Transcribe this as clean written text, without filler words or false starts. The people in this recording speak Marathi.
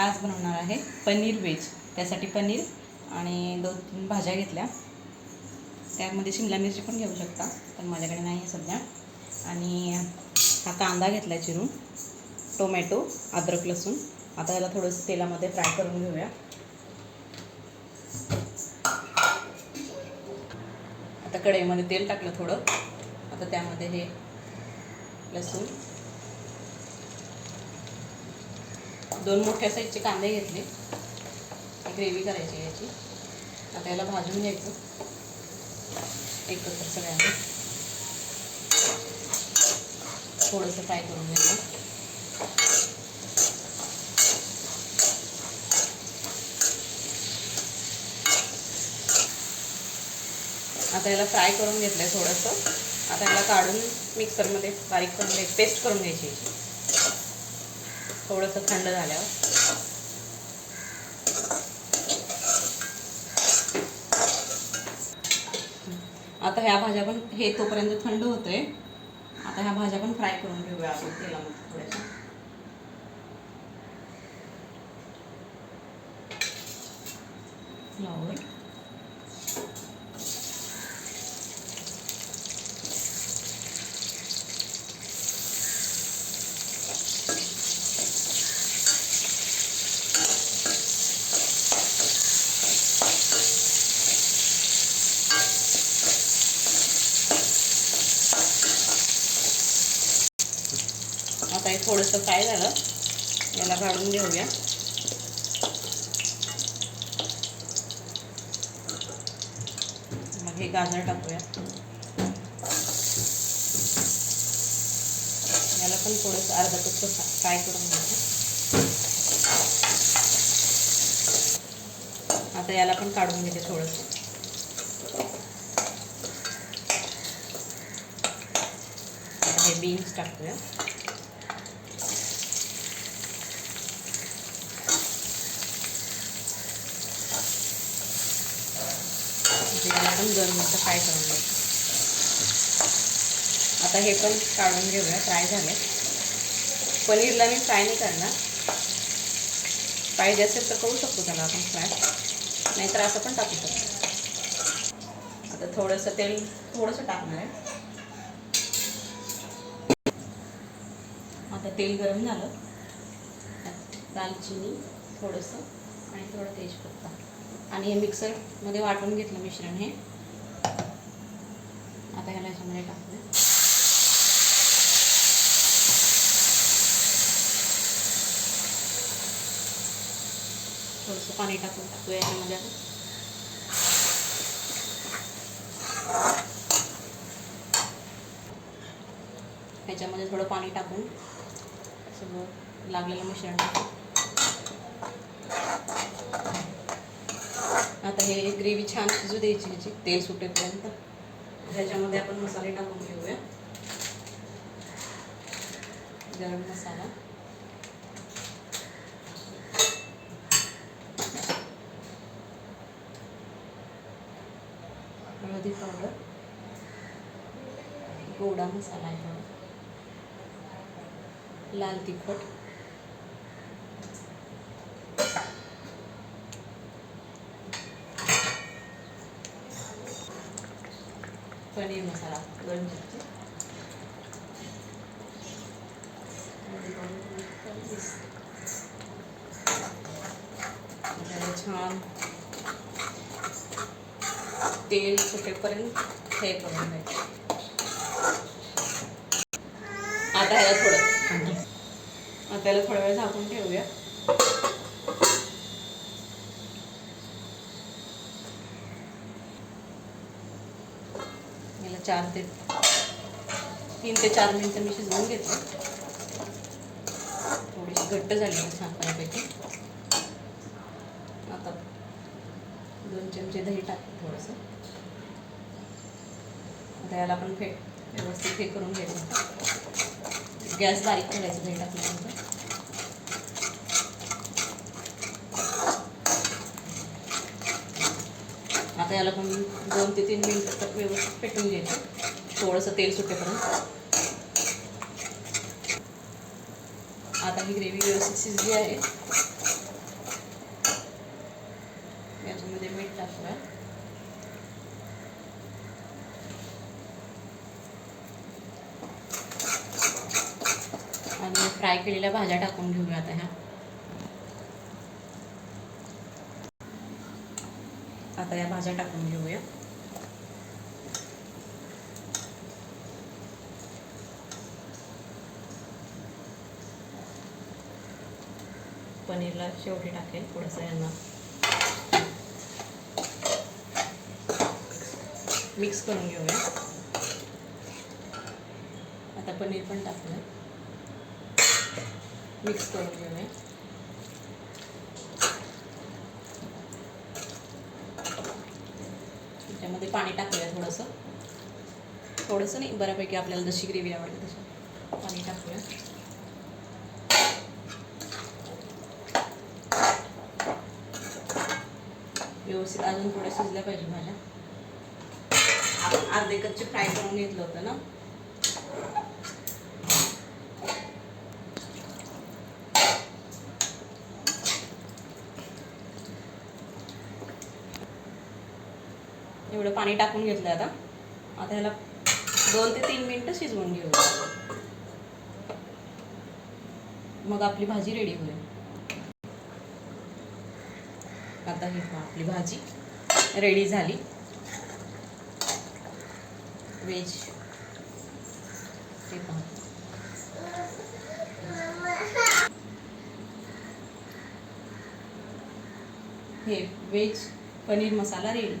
आज बनवणार आहे पनीर वेज। त्यासाठी पनीर आणि 2-3 भाज्या घेतल्या, त्यामध्ये शिमला मिरची पण घेऊ शकता, पण माझ्याकडे नाही आहे सध्या। आणि हा कांदा घेतला चिरून, टोमॅटो, अद्रक, लसूण। आता याला थोडंसं तेलामध्ये फ्राय करून घेऊया। आता कढईमध्ये तेल टाकलं थोडं, आता त्यामध्ये हे लसूण, 2 मोठ्या साईजचे कांदे घेतले, ग्रेव्ही करायची याची। आता याला भाजून घ्यायचं एकत्र सगळ्यांना, थोडंसं फ्राय करून घ्यायचं। आता याला फ्राय करून घेतलंय थोडंसं। आता याला काढून मिक्सरमध्ये बारीक करून घ्यायची, पेस्ट करून घ्यायची याची, थोडंसं थंड झाल्यावर। आता ह्या भाज्या पण हे तोपर्यंत थंड होतंय। आता ह्या भाज्या पण फ्राय करून घेऊया आपण तेलामध्ये थोड्याशा। फ्लॉवर, आता हे थोडंसं फ्राय झालं, याला काढून घेऊया। मग हे गाजर टाकूया, याला पण थोडंसं अर्धा कप फ्राय करून घ्यायचं। आता याला पण काढून घेते थोडंसं। आता हे बीन्स टाकूया, याला पण 2 मिनिटं फ्राय करून घ्यायचं। आता हे पण काढून घेऊया, फ्राय झाले। पनीरला मी फ्राय नाही करणार, पाहिजे असेल तर करू शकतो त्याला आपण फ्राय, नाहीतर असं पण टाकू शकतो। आता थोडंसं तेल टाकणार आहे। आता तेल गरम झालं, दालचिनी थोडंसं आणि थोडं तेजपत्ता, आणि हे मिक्सरमध्ये वाटून घेतलं मिश्रण हे। आता ह्याला याच्यामध्ये टाकूया, थोडंसं पाणी टाकूया याच्यामध्ये। ह्याच्यामध्ये थोडं पाणी टाकून सगळं लागलेलं मिश्रण टाकून आता हे ग्रेव्ही छान शिजू द्यायची ह्याची, तेल सुटेपर्यंत। ह्याच्यामध्ये आपण मसाले टाकून घेऊया। गरम मसाला, हळदी पावडर, गोडा मसाला आहे थोडा, लाल तिखट, पनीर मसाला 2 चमचे, छान तेल सुटेपर्यंत हे करून घ्यायचं। आता याला थोडा वेळ झाकून ठेवूया। याला 3 ते 4 मिनिटं मी शिजवून घेतलं, थोडीशी घट्ट झाली छान पैकी। आता 2 चमचे दही टाकते थोडंसं। आता याला पण व्यवस्थित हे करून घ्यायचं, गॅस बारीक करायचं दही टाकल्यानंतर। आता याला पण 2 ते 3 मिनिटं तर व्यवस्थित पेटून घ्यायचं, थोडंसं तेल सुटेपर्यंत। आता ही ग्रेव्ही व्यवस्थित शिजली आहे. याच्यामध्ये मीठ टाकूया. आणि फ्राय केलेल्या भाज्या टाकून घेऊया आता ह्या. आता या भाज्या टाकून घेऊया. पनीरला शेवटी टाकेल थोडंसं. यांना मिक्स करून घेऊया. आता पनीर पण टाकूया. मिक्स करून घेऊया. त्याच्यामध्ये पाणी टाकूया थोडंसं. थोडंसं नाही, बऱ्यापैकी आपल्याला जशी ग्रेव्ही आवडते तसं पाणी टाकूया. व्यवस्थित अजून थोड्या शिजल्या पाहिजे भाज्या. आपण अर्धे कच्चे फ्राय करून घेतलं होतं ना. एवढं पाणी टाकून घेतलं. आता ह्याला 2 ते 3 मिनिटं शिजवून घेऊ. मग आपली भाजी रेडी होईल. आता ही आपली भाजी रेडी झाली. व्हेज ते पहा. हे व्हेज पनीर मसाला रेडी.